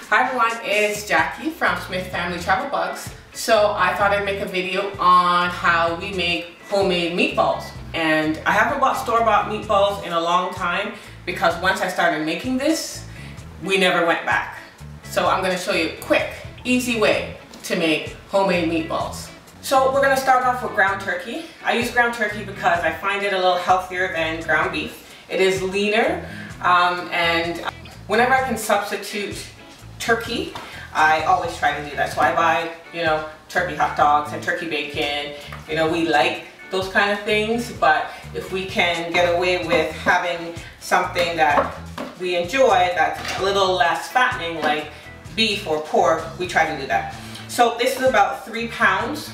Hi everyone, it's Jackie from Smith Family Travel Bugs. So I thought I'd make a video on how we make homemade meatballs. And I haven't bought store-bought meatballs in a long time because once I started making this, we never went back. So I'm going to show you a quick, easy way to make homemade meatballs. So we're going to start off with ground turkey. I use ground turkey because I find it a little healthier than ground beef. It is leaner, and whenever I can substitute turkey, I always try to do that. So I buy, turkey hot dogs and turkey bacon. We like those kind of things, but if we can get away with having something that we enjoy that's a little less fattening, like beef or pork, we try to do that. So this is about 3 pounds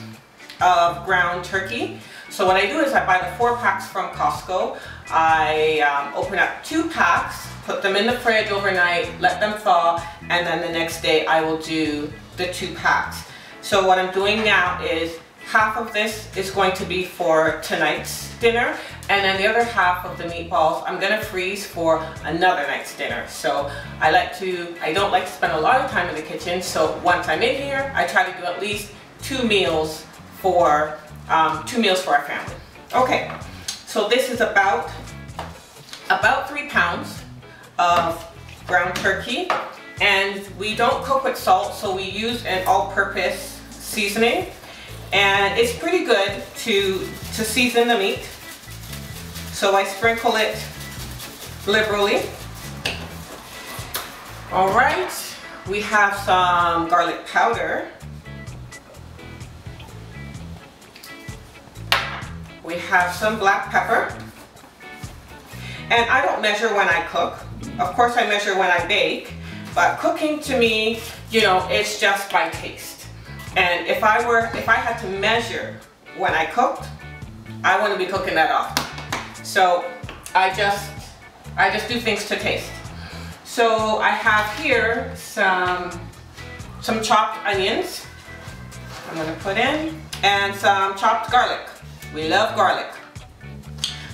of ground turkey. So what I do is I buy the 4 packs from Costco. I open up 2 packs, put them in the fridge overnight, let them thaw, and then the next day I will do the 2 packs. So what I'm doing now is half of this is going to be for tonight's dinner, and then the other half of the meatballs I'm going to freeze for another night's dinner. So I don't like to spend a lot of time in the kitchen, so once I'm in here, I try to do at least 2 meals for our family. Okay, so this is about 3 pounds of ground turkey, and we don't cook with salt, so we use an all-purpose seasoning, and it's pretty good to season the meat. So I sprinkle it liberally. All right, we have some garlic powder. We have some black pepper. And I don't measure when I cook. Of course I measure when I bake, but cooking to me, it's just by taste. And if I had to measure when I cooked, I wouldn't be cooking that often. So I just do things to taste. So I have here some chopped onions I'm gonna put in, and some chopped garlic. We love garlic.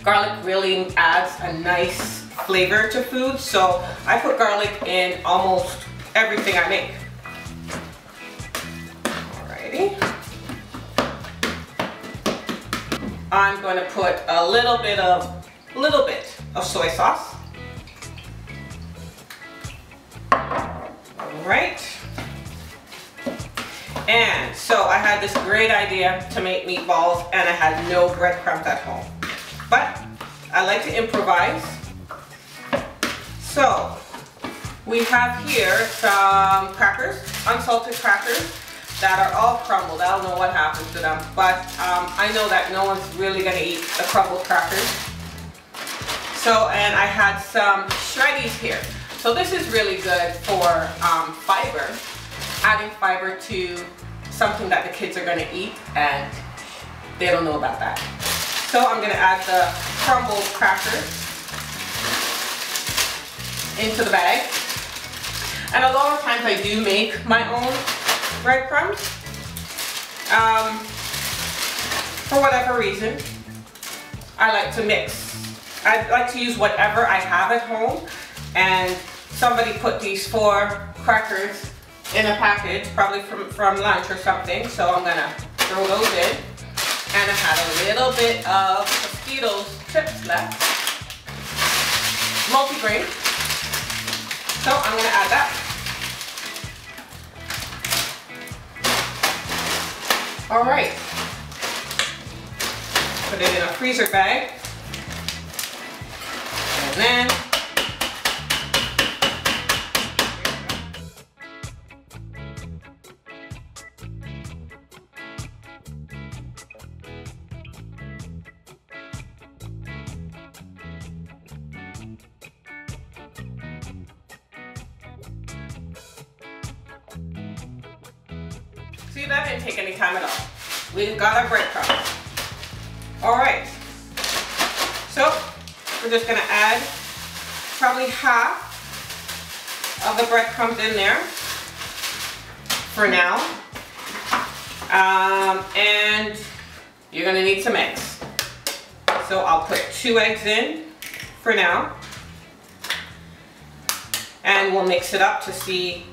Garlic really adds a nice flavor to food, so I put garlic in almost everything I make. Alrighty. I'm going to put a little bit of soy sauce. Alright. And so I had this great idea to make meatballs, and I had no breadcrumbs at home. But I like to improvise. So we have here some crackers, unsalted crackers, that are all crumbled. I don't know what happens to them, but I know that no one's really gonna eat the crumbled crackers. So, and I had some shreddies here. So this is really good for fiber, adding fiber to something that the kids are gonna eat, and they don't know about that. So I'm gonna add the crumbled crackers into the bag. And a lot of times I do make my own breadcrumbs. For whatever reason, I like to mix. I like to use whatever I have at home, and somebody put these 4 crackers in a package, probably from lunch or something, so I'm gonna throw those in. And I had a little bit of Tostitos chips left, multigrain, so I'm gonna add that. All right, put it in a freezer bag, and then see, that didn't take any time at all. We've got our breadcrumbs. All right, so we're just gonna add probably half of the breadcrumbs in there for now. And you're gonna need some eggs. So I'll put 2 eggs in for now. And we'll mix it up to see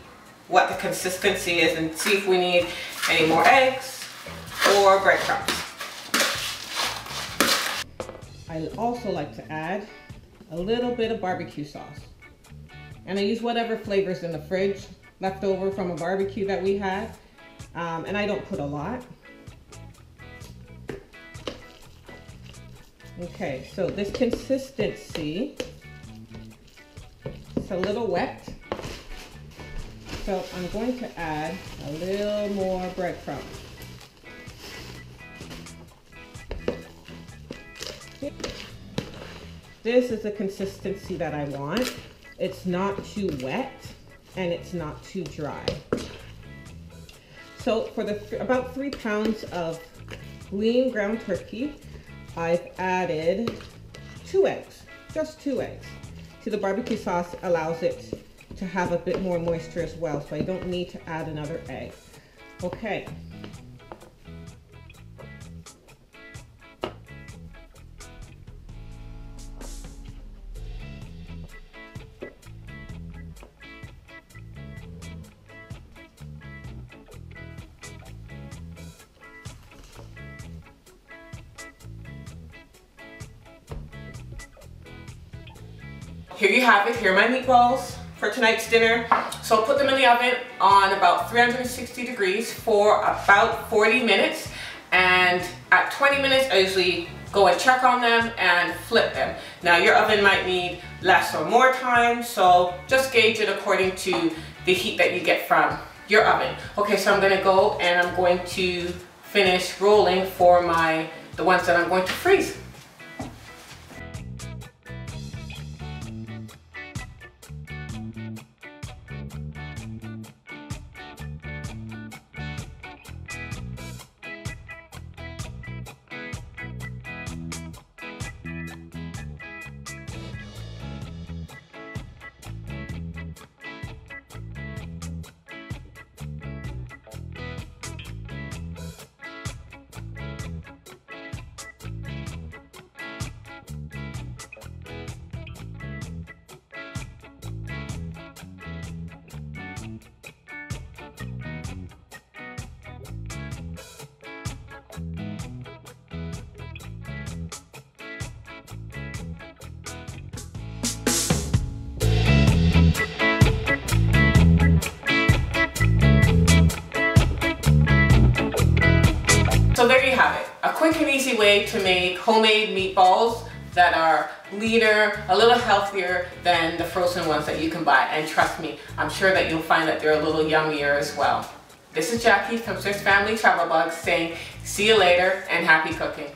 what the consistency is and see if we need any more eggs or breadcrumbs. I also like to add a little bit of barbecue sauce. And I use whatever flavors in the fridge left over from a barbecue that we had. And I don't put a lot. Okay, so this consistency, it's a little wet. So I'm going to add a little more breadcrumbs. This is the consistency that I want. It's not too wet and it's not too dry. So for about 3 pounds of lean ground turkey, I've added 2 eggs, just 2 eggs. See, the barbecue sauce allows it to have a bit more moisture as well, so I don't need to add another egg. Okay. Here you have it. Here are my meatballs for tonight's dinner. So I'll put them in the oven on about 360 degrees for about 40 minutes. And at 20 minutes, I usually go and check on them and flip them. Now your oven might need less or more time, so just gauge it according to the heat that you get from your oven. Okay, so I'm gonna go and I'm going to finish rolling for the ones that I'm going to freeze. So there you have it, a quick and easy way to make homemade meatballs that are leaner, a little healthier than the frozen ones that you can buy. And trust me, I'm sure that you'll find that they're a little yummier as well. This is Jackie from Swiss Family Travel Bugs saying see you later and happy cooking.